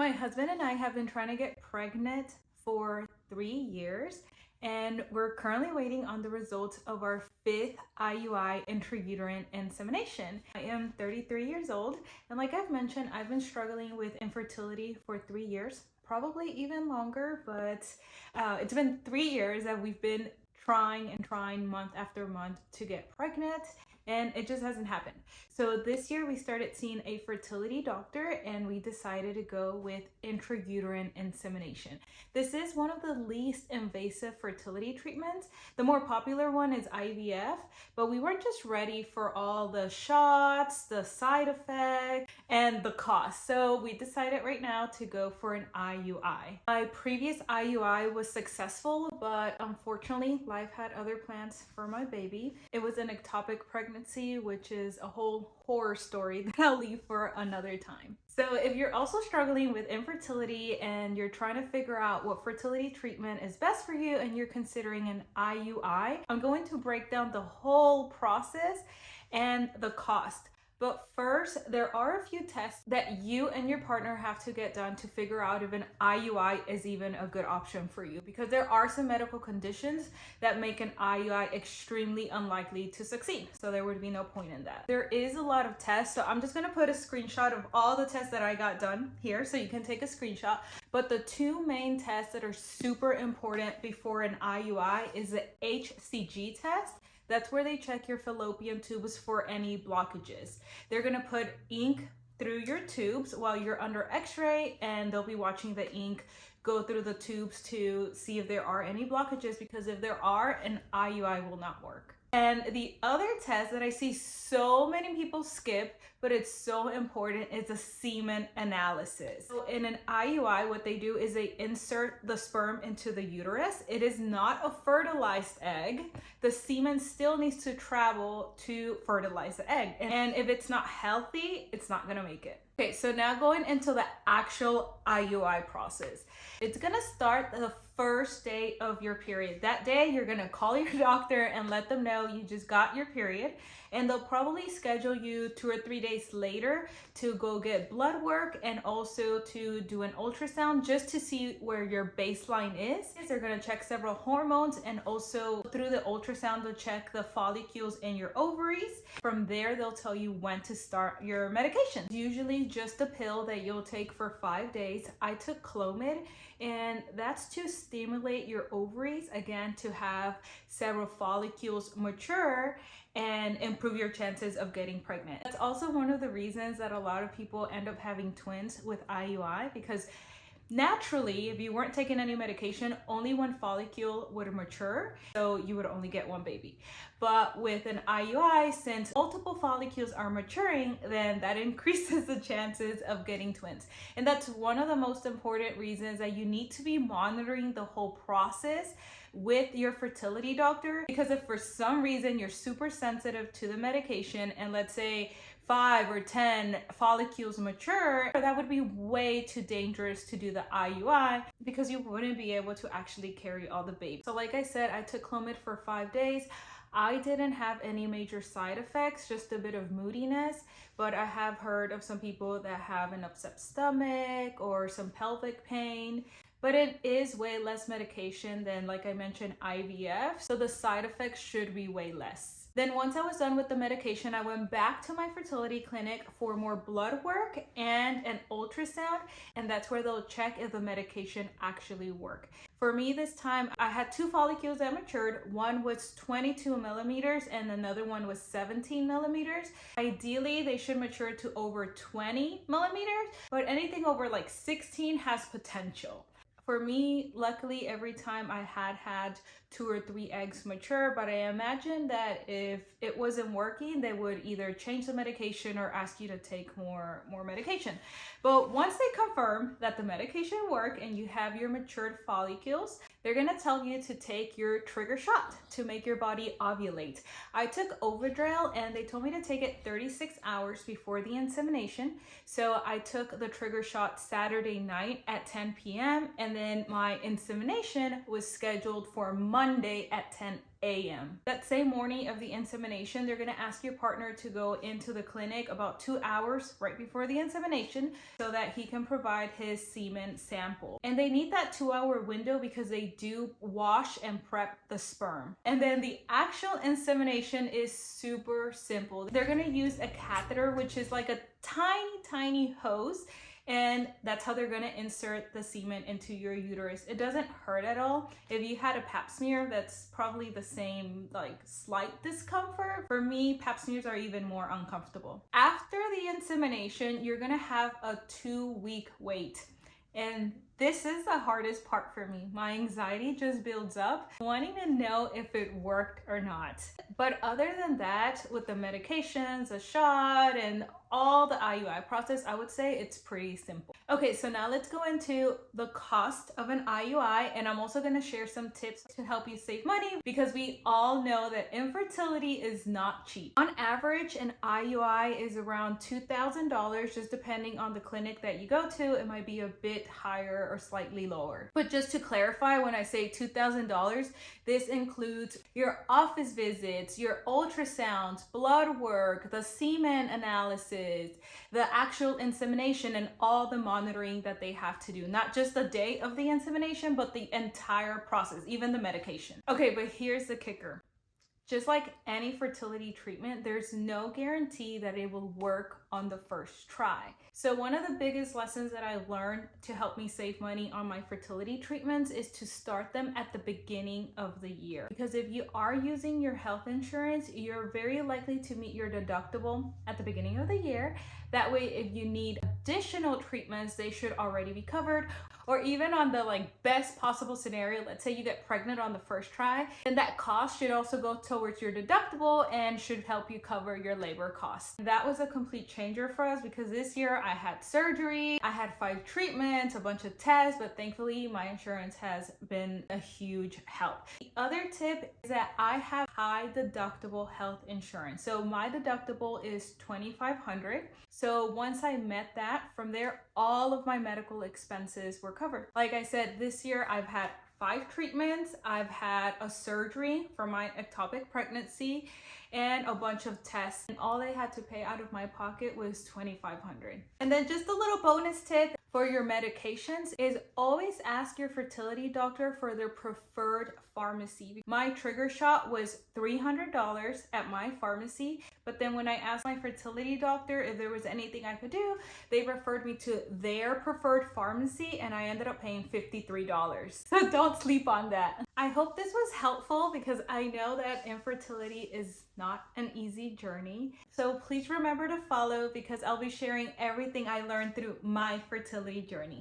My husband and I have been trying to get pregnant for 3 years, and we're currently waiting on the results of our fifth IUI intrauterine insemination. I am 33 years old, and like I've mentioned, I've been struggling with infertility for 3 years, probably even longer, but it's been 3 years that we've been trying month after month to get pregnant, and it just hasn't happened. So this year we started seeing a fertility doctor, and we decided to go with intrauterine insemination. This is one of the least invasive fertility treatments. The more popular one is IVF, but we weren't just ready for all the shots, the side effects, and the cost. So we decided right now to go for an IUI. My previous IUI was successful, but unfortunately life had other plans for my baby. It was an ectopic pregnancy, which is a whole horror story that I'll leave for another time. So if you're also struggling with infertility and you're trying to figure out what fertility treatment is best for you and you're considering an IUI, I'm going to break down the whole process and the cost. But first, there are a few tests that you and your partner have to get done to figure out if an IUI is even a good option for you, because there are some medical conditions that make an IUI extremely unlikely to succeed. So there would be no point in that. There is a lot of tests, so I'm just gonna put a screenshot of all the tests that I got done here so you can take a screenshot. But the two main tests that are super important before an IUI is the HCG test. That's where they check your fallopian tubes for any blockages. They're gonna put ink through your tubes while you're under x-ray, and they'll be watching the ink go through the tubes to see if there are any blockages, because if there are, an IUI will not work. And the other test that I see so many people skip, but it's so important, is a semen analysis. So in an IUI, what they do is they insert the sperm into the uterus. It is not a fertilized egg. The semen still needs to travel to fertilize the egg. And if it's not healthy, it's not gonna make it. Okay, so now going into the actual IUI process. It's gonna start the first day of your period. That day, you're gonna call your doctor and let them know you just got your period, and they'll probably schedule you 2 or 3 days later to go get blood work and also to do an ultrasound just to see where your baseline is. They're gonna check several hormones, and also through the ultrasound, they'll check the follicles in your ovaries. From there, they'll tell you when to start your medication. Usually just a pill that you'll take for 5 days. I took Clomid, and that's to stimulate your ovaries, again, to have several follicles mature and improve your chances of getting pregnant. That's also one of the reasons that a lot of people end up having twins with IUI, because naturally, if you weren't taking any medication, only one follicle would mature, so you would only get one baby. But with an IUI, since multiple follicles are maturing, then that increases the chances of getting twins. And that's one of the most important reasons that you need to be monitoring the whole process with your fertility doctor, because if for some reason you're super sensitive to the medication, and let's say 5 or 10 follicles mature, that would be way too dangerous to do the IUI, because you wouldn't be able to actually carry all the baby. So like I said, I took Clomid for 5 days. I didn't have any major side effects, just a bit of moodiness, but I have heard of some people that have an upset stomach or some pelvic pain. But it is way less medication than, like I mentioned, IVF, so the side effects should be way less. Then once I was done with the medication, I went back to my fertility clinic for more blood work and an ultrasound, and that's where they'll check if the medication actually worked. For me this time, I had 2 follicles that matured. One was 22 millimeters and another one was 17 millimeters. Ideally, they should mature to over 20 millimeters, but anything over like 16 has potential. For me, luckily, every time I had 2 or 3 eggs mature, but I imagine that if it wasn't working, they would either change the medication or ask you to take more medication. But once they confirm that the medication worked and you have your matured follicles, they're gonna tell you to take your trigger shot to make your body ovulate. I took Overdrel and they told me to take it 36 hours before the insemination. So I took the trigger shot Saturday night at 10 p.m. and then my insemination was scheduled for Monday at 10 a.m. That same morning of the insemination, they're going to ask your partner to go into the clinic about 2 hours right before the insemination so that he can provide his semen sample. And they need that 2-hour window because they do wash and prep the sperm. And then the actual insemination is super simple. They're going to use a catheter, which is like a tiny hose, and that's how they're going to insert the semen into your uterus. It doesn't hurt at all. If you had a pap smear, that's probably the same, like slight discomfort. For me, pap smears are even more uncomfortable. After the insemination, you're going to have a 2-week wait. And this is the hardest part for me. My anxiety just builds up, wanting to know if it worked or not. But other than that, with the medications, a shot, and all the IUI process, I would say it's pretty simple. Okay, so now let's go into the cost of an IUI, and I'm also gonna share some tips to help you save money because we all know that infertility is not cheap. On average, an IUI is around $2,000, just depending on the clinic that you go to. It might be a bit higher or slightly lower. But just to clarify, when I say $2,000, this includes your office visits, your ultrasounds, blood work, the semen analysis, the actual insemination, and all the monitoring that they have to do. Not just the day of the insemination, but the entire process, even the medication. Okay, but here's the kicker. Just like any fertility treatment, there's no guarantee that it will work on the first try. So one of the biggest lessons that I learned to help me save money on my fertility treatments is to start them at the beginning of the year. Because if you are using your health insurance, you're very likely to meet your deductible at the beginning of the year. That way, if you need additional treatments, they should already be covered. Or even on the best possible scenario, let's say you get pregnant on the first try, then that cost should also go towards your deductible and should help you cover your labor costs. That was a complete changer for us because this year I had surgery, I had 5 treatments, a bunch of tests, but thankfully my insurance has been a huge help. The other tip is that I have high deductible health insurance. So my deductible is $2,500. So once I met that, from there, all of my medical expenses were covered. Like I said, this year I've had 5 treatments, I've had a surgery for my ectopic pregnancy, and a bunch of tests. And all I had to pay out of my pocket was $2,500. And then just a little bonus tip for your medications is always ask your fertility doctor for their preferred pharmacy. My trigger shot was $300 at my pharmacy, but then when I asked my fertility doctor if there was anything I could do, they referred me to their preferred pharmacy and I ended up paying $53. So don't sleep on that. I hope this was helpful because I know that infertility is not an easy journey. So please remember to follow because I'll be sharing everything I learned through my fertility journey.